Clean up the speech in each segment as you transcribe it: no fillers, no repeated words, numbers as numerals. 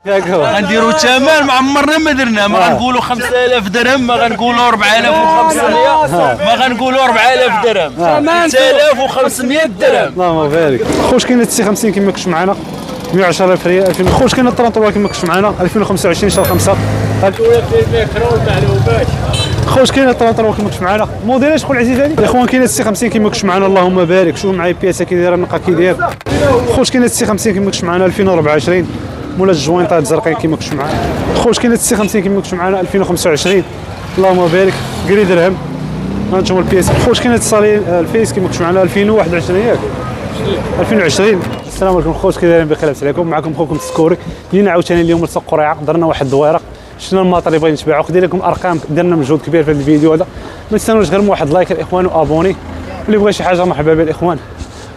غنديروا الثمن ما عمرنا ما درنا، ما غنقولوا 5000 درهم، ما غنقولوا 4500، ما غنقولوا 4000 درهم، 3500 درهم. اللهم بارك. خوش كاين السي 50 كما كنتش معنا 110000 ريال 2000. خوش كاين 33 كما كنتش معنا 2025 شهر 5. خوش كاين 33 كما كنتش معنا موديل شكون العزيز هذه الاخوان. كاين السي 50 كما كنتش معنا اللهم بارك. شوف معايا بياسه كي دايره النقا كي داير. خوش كاين السي 50 كما كنتش معنا 2024 مولا الجوينطات زرقين كما كنتش معنا. خوش كاين السي 50 كما كنتش معنا 2025 اللهم بارك قري درهم. هانتوما البياس. خوش كاين الصالي الفيس كما كنتش معنا 2021 ياك 2020. السلام عليكم خوت، كي دايرين بخير؟ لاباس عليكم؟ معكم خوكم السكوري. جينا عاوتاني اليوم لسوق قريعه، درنا واحد الدويره، شفنا الماطر اللي بغينا نتباعو، خدينا لكم ارقام، درنا مجهود كبير في هذا الفيديو هذا. ما تنساوش غير واحد لايك الاخوان وابوني، اللي بغى شي حاجه مرحبا به الاخوان.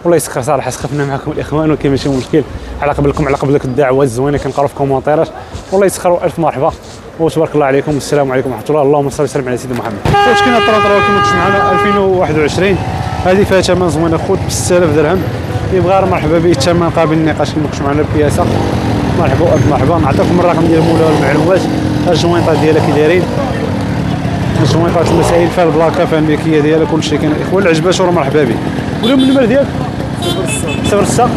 والله يسخر صراحه سخفنا معكم الاخوان وكاين ماشي مشكل، على قبلكم على قبلك الدعوات الزوينه كنقراو في الكومونتيرات. والله يسخر والف مرحبا وتبارك الله عليكم والسلام عليكم ورحمه الله. اللهم صل وسلم على سيدنا محمد. خوت كاين الطراطره كما كنتش معنا 2021 هذه فيها ثمن زوين خوت ب 6000 درهم. اللي بغى مرحبا به الثمن قابل النقاش كما كنتش معنا البياسه. مرحبا والف مرحبا. نعطيكم الرقم ديال المولى والمعلومات. الجوينطات ديالها كي دايرين، الجوينطات المسائل فيها البلاكه فيها الملكيه ديالها كلشي كاين الاخوان. اللي عجباتو راه مرحبا به. قولوا من النمر ديالك 06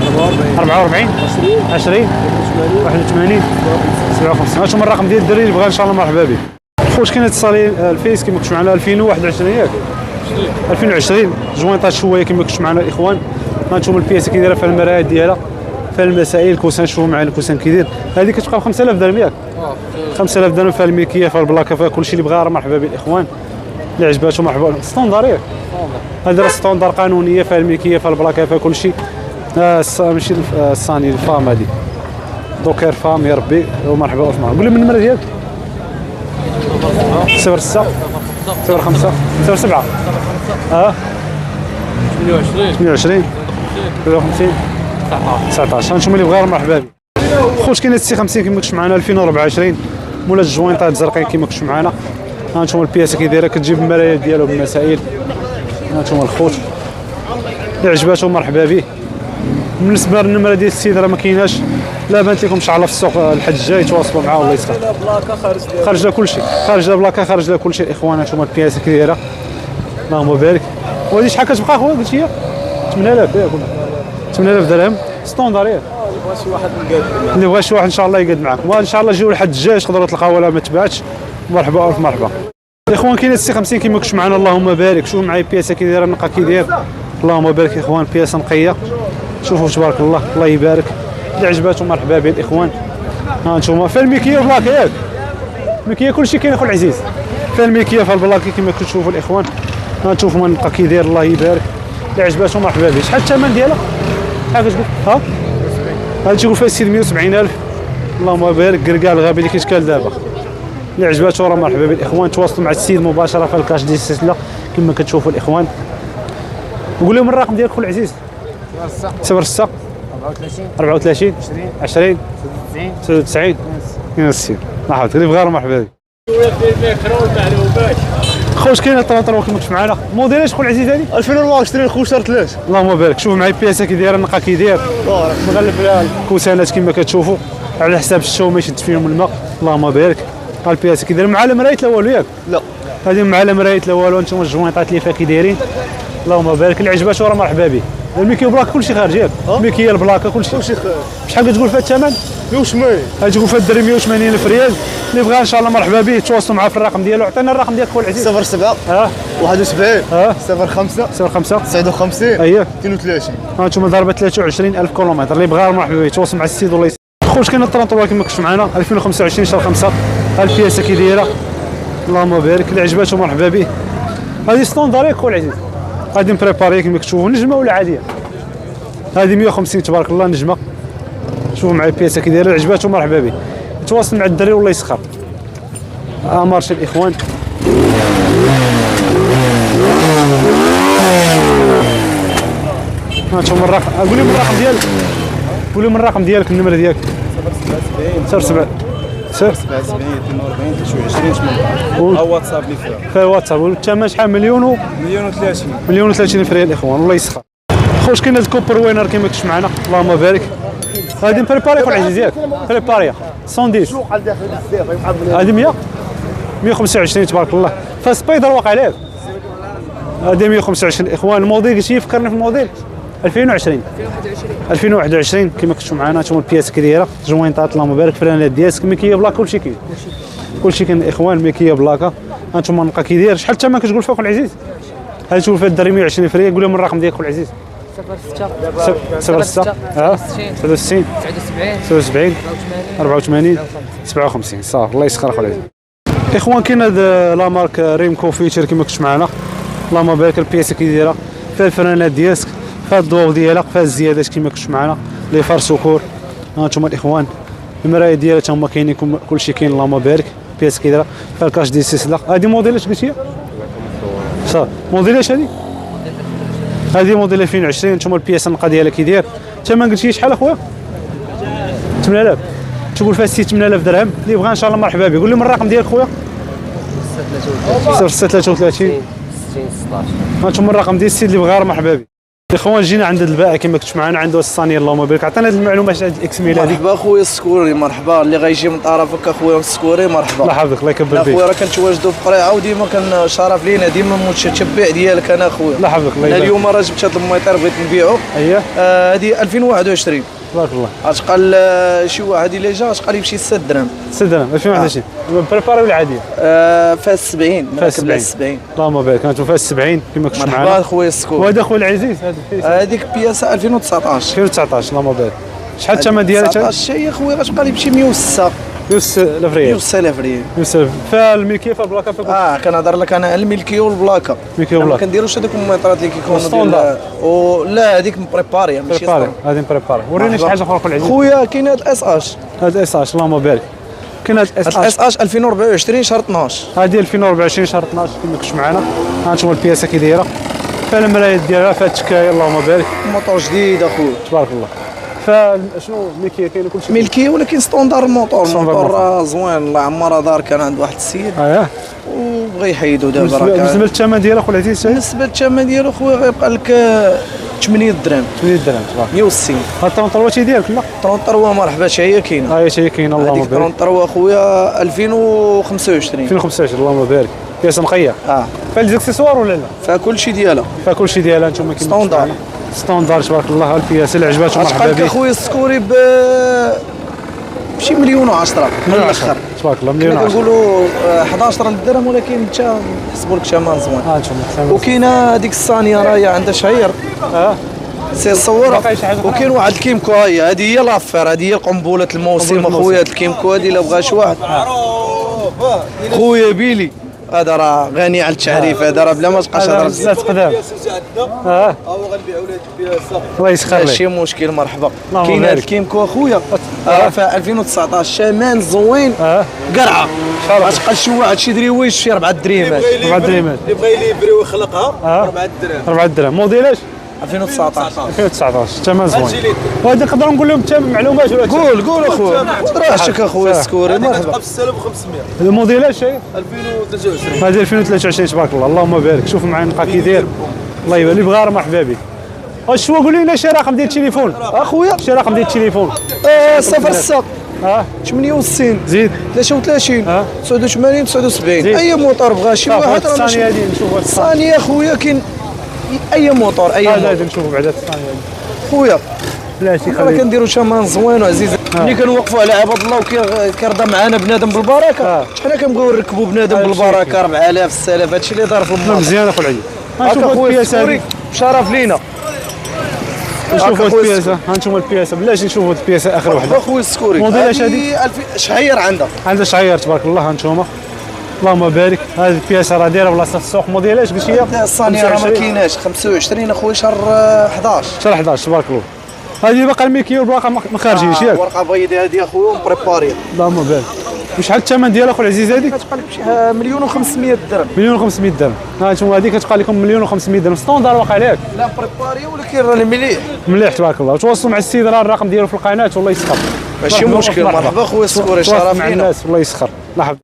44 20 81 57. هانتوما الرقم ديال الدري اللي بغى ان شاء الله مرحبا به. خوت كاين اتصالي الفيس كما كنتش معنا 2021 ياك 2020 جوينطات شويه كما كنتش معنا الاخوان. هانتوما البياسه كي دايره فيها المرايات ديالها فيها المسائل الكوسان. شوفوا معايا الكوسان كي داير. هذه كتبقى ب 5000 درهم ياك 5000 درهم فيها الملكيه فيها البلاكه فيها كلشي. اللي بغى راه مرحبا به الاخوان. اللي عجباتو مرحبا. ستوندار ياك هذا راه ستوندار قانونيه فيها الملكيه فيها البلاكه فيها كلشي. ماشي الصاني الفام هذه دوكير فام يا ربي ومرحبا وسمع. قول لي من النمره ديالك 06 05 07 28 53 19. هانتوما اللي بغا مرحبا به. خوت كاين السي 50 كما كنتش معنا 2024 مولا الجوينطات زرقين كما كنتش معنا. هانتوما البياسه كي دايره كتجيب المرايات ديالو بالمسائل. هانتوما الخوت اللي عجباتو مرحبا به. بالنسبه للنمره ديال السيد راه ما كايناش، لا بانت لكم ان شاء الله في السوق الحد الجاي تواصلوا معاه والله يسخر. خارج لها كلشي، خارج لها بلاكه خارج لها كلشي الاخوان. هانتوما البياسه كي دايره اللهم بارك. وهذه شحال كتبقى اخويا قلت لي 8000 ياك 8000 درهم ستوندار ياك. اللي بغى شي واحد ان شاء الله يقاد معاكم وان شاء الله جيو لحد الجاي تقدروا تلقاو ولا ما تباعش. مرحبا الف مرحبا الاخوان. كاين السي 50 كما كنتش معنا اللهم بارك. شوفوا معايا البياسه كي دايره النقا كي داير اللهم بارك اخوان. بياسه نقيه شوفوا تبارك الله الله يبارك. اللي عجباتهم مرحبا به الاخوان. ها انتم فيها الملكيه والبلاكه ياك الملكيه كلشي كاين اخو العزيز. فيها الملكيه فيها البلاكه كما كتشوفوا الاخوان. ها نشوفوا النقا كي داير الله يبارك. اللي عجباتهم مرحبا به. شحال الثمن ديالها؟ شحال كتقول؟ ها هذا تيقول فيها السيد 170000 اللهم بارك. كركاع الغابي اللي كيتكال دابا. اللي عجباتو راه مرحبا بالاخوان. تواصلوا مع السيد مباشره في الكاش ديال السلسله كما كتشوفوا الاخوان. وقول لهم الرقم ديالك خويا العزيز 06 34 20 99 60. مرحبا اللي بغا مرحبا به. خوش كاين الطراطره كما كنت معنا موديل شكون العزيز هذه 2024 خوش شهر 3. اللهم بارك. شوفوا معايا البياسه كي دايره النقا كي داير مغلف لها الكوسانات كما كتشوفوا على حساب الشو ما يشد فيهم الماء. اللهم بارك. ها البياسه كي دايره مع مرايه لا والو ياك لا هذه مع مرايه لا والو. انتم الجوينطات اللي فيها كي دايرين اللهم بارك. اللي عجباتو راه مرحبا به. الميكي بلاك كلشي خارج ياك الميكي البلاكه كلشي خارج. شحال كتقول فيها الثمن؟ 180. هذه تقول فيها الدرهم 180000 ريال. اللي بغى ان شاء الله مرحبا به تواصلوا معاه في الرقم ديالو. عطينا الرقم ديالك خويا العزيز 07 71 05 59 اييه 32. ها انتم ضربه 23000 كيلومتر. اللي بغى مرحبا به يتواصل مع السيد والله خوش. كاين الطراطوه كما كنتش معنا 2025 شهر 5. ها البياسه كي دايره اللهم بارك. اللي عجباتو مرحبا به. هذه ستوندار ياك خويا العزيز. هذه مبريباري كما كتشوفوا نجمه ولا عاديه. هذه 150 تبارك الله نجمه. شوفوا معايا البياسه كي دايره عجباتو مرحبا به. يتواصل مع الدري والله يسخر. مارشي الاخوان. هانتوما الرقم. قول لهم الرقم ديالك. قول لهم الرقم ديالك النمره ديالك 07 77 42 23 او واتساب لي فيها واتساب. والثمن شحال؟ مليون مليون و30 الف ريال الاخوان والله يسخر. خوش كاين هاد الكوبر وينر كما كنتش معنا اللهم بارك. هادي مبريباري خويا العزيز ياك بريباري 110 هذه 100 125 تبارك الله. فسبايدر واقع عليك هذه 125 اخوان. الموديل قلت لي فكرني في الموديل 2021 كما كنتوا معنا. هانتوما البياس كي دايره جوينطات اللهم بارك فرانات ديالك ميكيه بلاكا كلشي كاين كلشي كاين اخوان ميكيه بلاكا. هانتوما النقا كي داير شحال الثمن كتقول فيها اخو العزيز؟ هذه تقول فيها الدري 120 فريه. قول لهم الرقم ديالك اخو العزيز. 06 63 77 84 57 صافي الله يسخر اخو العزيز. اخوان كاين هذا لا مارك ريمكو فيتشر كما كنتوا معنا اللهم بارك. البياسه كي دايره فيها الفرانات ديالك فيها الضوء ديالها فيها الزيادات كما كنتوا معنا لي فار سكور. هانتوما الاخوان المرايه ديالها تا هما كاينين كلشي كاين اللهم بارك. البياسه كي دايره فيها الكاش ديال السلسله. هذه موديل اش قلتي؟ صافي موديل اش هذه؟ هذه موديل 2020. نتوما البياسه النقا ديالها كي داير الثمن قلتي شحال اخويا؟ 8000 تقول فيها 8000 درهم. اللي بغى ان شاء الله مرحبا به. قول لهم الرقم ديالك خويا. 33 60 16. هانتوما الرقم ديال السيد اللي بغى مرحبا به. الاخوان جينا عند البائع كما كنتوا معنا عنده الصانيه اللهم بارك. عطينا هذه المعلومات على الاكسميل هذيك. مرحبا خويا السكوري مرحبا. اللي غيجي من طرفك اخويا السكوري مرحبا. الله يحفظك الله يكبر بك. اخويا راه كنتواجدوا في قريعه وديما كان شرف لينا ديما متشبع ديالك انا اخويا. الله يحفظك الله يبارك. اليوم راه جبت هذا الميطير بغيت نبيعو. اييه هذه 2021 تبارك الله. اش قال شي واحد اللي جا اش قال يمشي 6 درهم 6 درهم 2021 بريباري ولا عاديه؟ فيها 70 فيها 70 اللهم بارك. كانت فيها 70 كما كنتوا معنا. مرحبا خويا السكوري. وهذا خويا العزيز هذيك بياسه 2019 2019 اللهم بارك. شحال الثمن ديالها؟ 19 هي خويا اش قال يمشي 106 16000 ريال 16000 ريال 16000. فيها الملكيه فيها البلاكه فيها كنهضر لك انا على الملكيه والبلاكه. الملكيه ما والبلاكه كنديروش هذوك الميطرات اللي كيكونوا ستوندار. لا هذيك مبريباري ماشي بريباري. هذه بريباري. وريني شي حاجه اخرى خويا العزيز. خويا كاين هذا الاس اش. هذا اس اش اللهم بارك. كاين هذا الاس اش 2024 شهر 12. هذه 2024 شهر 12 كما كنتوا معنا. هانتوما البياسه كي دايره فيها المرايات ديالها فيها التكايه اللهم بارك. موطور جديد اخويا تبارك الله. فشنو الملكيه كاين كلشي ملكيه ولكن ستوندار الموطور زوين الله عمرها دار كان عند واحد السيد وبغى يحيدو دابا راه بالنسبه للثمن ديالها خويا العزيز بالنسبه للثمن ديالو خويا غيبقى لك 8 درهم 8 درهم تبارك 160. هاد الطونطرواتي ديالك لا 33 مرحبا حتى هي كاينه. هي كاينه اللهم بارك. 33 خويا 2025 2025 اللهم بارك. بياسه نقيه فيها لي زاكسيسوار ولا لا؟ فيها كلشي ديالها نتوما كاين ستوندار تبارك الله. البياسه اللي عجباتكم مرحبا بك. اخويا السكوري بشي 1,10,000 من الاخر تبارك الله. 1,10,000 كنقولوا 11 درهم ولكن انت نحسبوا لك ثمن زوين. وكاينه هذيك الصانيه راهي عندها شعير سي صورها. وكاين واحد الكيمكو هذه هي لافير. هذه هي قنبله الموسم اخويا. الكيمكو هذه الا بغى شي واحد خويا بيلي هذا راه غني على التعريف. هذا راه بلا ما تبقاش هضر بزاف قدام. هو غنبيعوا لك بياسه الله يسخر لك. ماشي مشكل مرحبا. كاين كاين هذا الكيمكو اخويا في 2019 شمان زوين قرعه. اش قال شي واحد شي دريويش شي 4 دريمات 4 دريمات اللي بغى يليفري ويخلقها 4 درهم 4 درهم. موديل اش؟ 2019 ثمن زوين. وهذا نقدروا نقول لهم الثمن معلومات ولا قول اخويا راشك اخويا السكوري مرحبا. مرحبا. 6500 الموديل اش هي؟ 2023 هذه 2023 تبارك الله. اللهم بارك. شوفوا معايا النقا كي داير الله يبارك. اللي بغى راه مرحبا به. واش هو قول لنا شي رقم ديال التليفون اخويا. شي رقم ديال التليفون 06 68 زيد 33 89 79. اي موطور بغى شي واحد راه الثانيه هذه نشوفوا الثانيه اخويا كاين اي موطور اي موطور. هذا نشوفوا بعدا الثانيه هذه خويا. لا شي راه كنديروا ثمن زوين وعزيز. ملي كنوقفوا على عباد الله وكيرضى معنا بنادم بالبركه حنا كنبغيو نركبوا بنادم بالبركه 4000 6000 هادشي اللي دار في الماء. مزيان اخو العيد. هاكا خويا السكوري شرف لينا. نشوفوا البياسه. هانتوما البياسه بلاش نشوفوا البياسه اخر وحده. خويا السكوري موديل اش هذه؟ شعير عندها شعير تبارك الله. هانتوما اللهم بارك. هذه البياسه راه دايره بلاصه السوق. موديل اش قلتي لي؟ الصانيه راه ما كايناش 25 اخويا شهر 11 شهر 11 تبارك الله. هذه باقا الميكي والباقا ما خارجينش ياك؟ ورقه بيضاء هذه اخويا مبريباري. اللهم بارك. وشحال الثمن ديالها اخو العزيز هذيك؟ كتبقى لك بشي 1,500,000 درهم 1,500,000 درهم. هانتوما هذيك كتبقى لكم 1,500,000 درهم ستوندار واقع عليك. لا بريباري ولكن راني مليح مليح تبارك الله. وتواصلوا مع السيد راه الرقم ديالو في القناه والله يسخر. ماشي مشكل. مرحبا خويا السكوري شرف مع لينا. الناس والله يسخر. مرحبا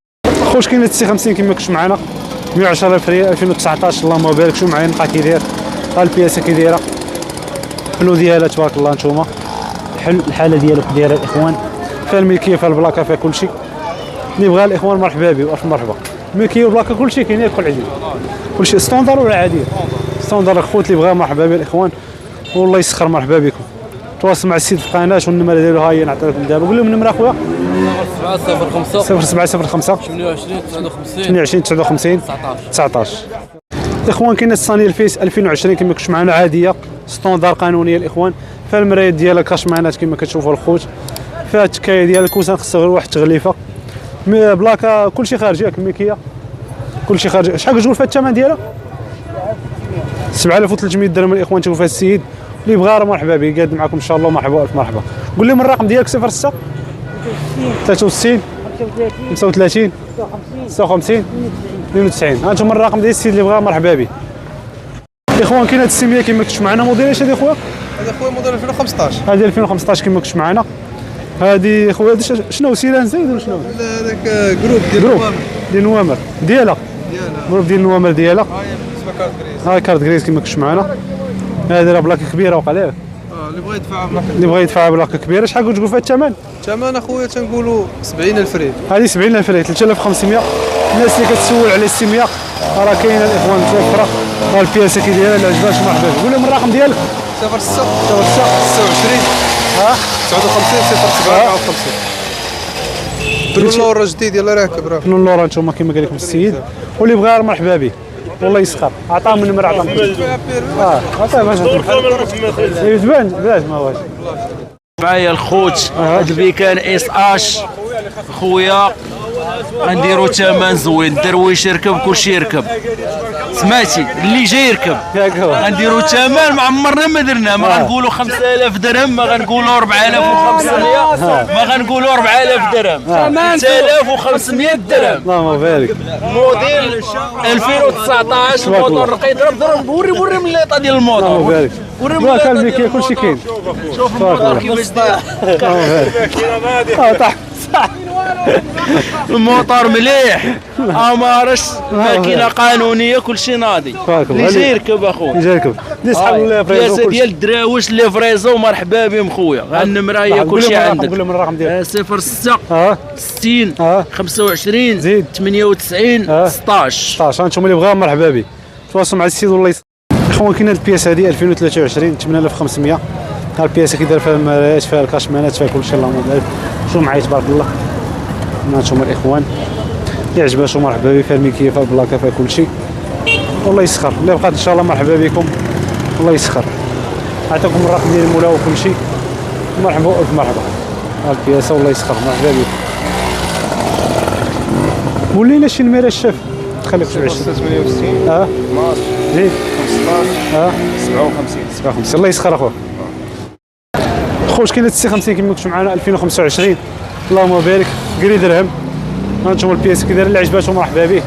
خوش. كاين السي 50 كما كنتوا معنا 110,000 ريال 2019 اللهم بارك. شوف معايا النقا كي داير. ها البياسه كي دايره الحلو ديالها تبارك الله. نتوما الحاله ديالو كي دايره الاخوان فيها الملكيه فيها البلاكه فيها كل شيء. اللي بغى الاخوان مرحبا به والف مرحبا. الملكيه والبلاكه كل شيء كاين كل عزيز. كل شيء ستوندار ولا عاديه؟ ستوندار الخوت اللي بغى مرحبا به الاخوان والله يسخر مرحبا بكم. تواصل مع السيد في القناه والنمره ديالو ها هي نعطيكم دابا. قول لهم النمره اخويا 0705 28 59 19. الاخوان كاينه الصانيه الفيس 2020 كما كنتوا معنا عاديه ستوندار قانونيه الاخوان. فيها المرايات ديالها كاشمانات كما كتشوفوا الخوت. فيها التكايه ديال الكوسان خصها غير واحد التغليفه. بلاكه كلشي خارجي ياك الملكيه كلشي خارجي. شحال كتقول فيها الثمن ديالها؟ 7300 درهم الاخوان. تشوفوا فيها السيد اللي بغى راه مرحبا به قاد معكم ان شاء الله. مرحبا الف مرحبا. قول لهم الرقم ديالك 06 63 35 56 92. ها انتم الرقم ديال السيد اللي بغى مرحبا به الاخوان. كاين هاد السيميه كما كنتوا معنا. موديل اش هادي خويا؟ هذا خويا موديل 2015. هذه 2015 كما كنتوا معنا. هذه خويا شنو سيران زايد ولا شنو؟ هذاك جروب ديال نوامر. ديال نوامر ديالها جروب ديال نوامر ديالها. بالنسبه كارت كريس. ها كارت كريس كما كنتوا معنا. هذه راه بلاكه كبيره وقع ليه. اللي بغى يدفع بلاكه. اللي بغى يدفع بلاكه كبيره. شحال كنت تقول فيها الثمن؟ الثمن اخويا تنقولوا 70000 ريال. هذه 70000 ريال 3500. الناس اللي كتسول على السيميه راه كاينه الاخوان متوفره. راه البياسه كي دايره اللي عجباتش مرحبا بك. قول لهم الرقم ديالك 06 26 ها 59 07 54. اللورا جديد يلاه راكب راه. اللورا نتوما كما قال لكم السيد واللي بغى راه مرحبا به والله يسخر. عطاهم النمر عطاهم عطاه باش تبان بلاش ما واش. معايا الخوت هاد البيكان اس اش خويا غنديرو ثمن زوين. الدرويش يركب كلشي يركب سمعتي اللي جاي يركب. غنديرو ثمن ما عمرنا ما درنا. ما غنقولوا 5000 درهم ما غنقولوا 4500 ما غنقولوا 4000 درهم 3500 درهم. اللهم بارك. موديل 2019 موتور رقيق. ضرب وري من الليطه ديال الموتور. اللهم بارك. بلاك الملكيه كلشي كاين. شوف الموتور كيفاش داير. طاح الموتور مليح امارش ماكينه قانونيه كلشي ناضي. اللي جاي يركب اخويا اللي جاي يركب اللي صحاب البياسه ديال الدراوش لي فريزو مرحبا بهم خويا. النمره هي كلشي عندك. قول لهم الرقم ديالك 06 60 25 زيد 98 16. انتم اللي بغاو مرحبا به. تواصلوا مع السيد والله اخوان. كاين هاد البياسه هذه 2023 8500. ها البياسه كي داير فيها المرايات فيها الكاشمانات فيها كلشي. اللهم بارك. شوفوا معايا تبارك الله. هانتوما الاخوان اللي عجباتو مرحبا به. فيها الملكيه فيها البلاكه فيها كلشي والله يسخر. اللي بقات ان شاء الله مرحبا بكم والله يسخر. عطاكم الرقم ديال المولى وكلشي. مرحبا والف مرحبا. ها البياسه والله يسخر مرحبا بكم. ولينا شي نمره الشاف خليك في 20 68 زيد 15 57 الله يسخر اخويا. خوش كاينه 56 كما كنتوا معنا 2025 اللهم بارك. قري درهم. هانتوما البياس كي داير اللي عجباتو مرحبا به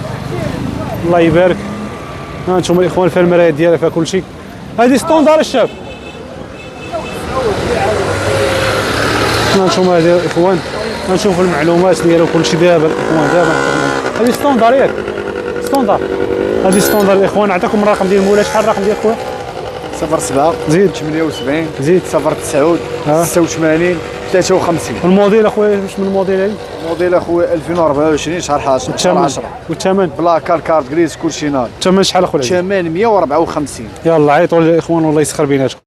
الله يبارك. هانتوما الاخوان فيها المرايات ديالها فيها كلشي. هذه ستوندار الشاب. هانتوما هذه الاخوان غنشوفوا المعلومات ديالو كلشي دابا الاخوان. دابا هذه ستوندار ياك ستوندار. هذه ستوندار الاخوان. نعطيكم الرقم ديال المولى. شحال الرقم ديال خويا؟ 07 زيد 78 زيد 09 86 53. الموديل اخويا واش من الموديل هذه؟ موديل اخويا 2024 شهر 11 شهر 10. والثمن؟ بلاكار كارت كريس كلشي ناض. الثمن شحال اخويا؟ الثمن 154. يلا عيطوا للاخوان والله يسخر بيناتكم.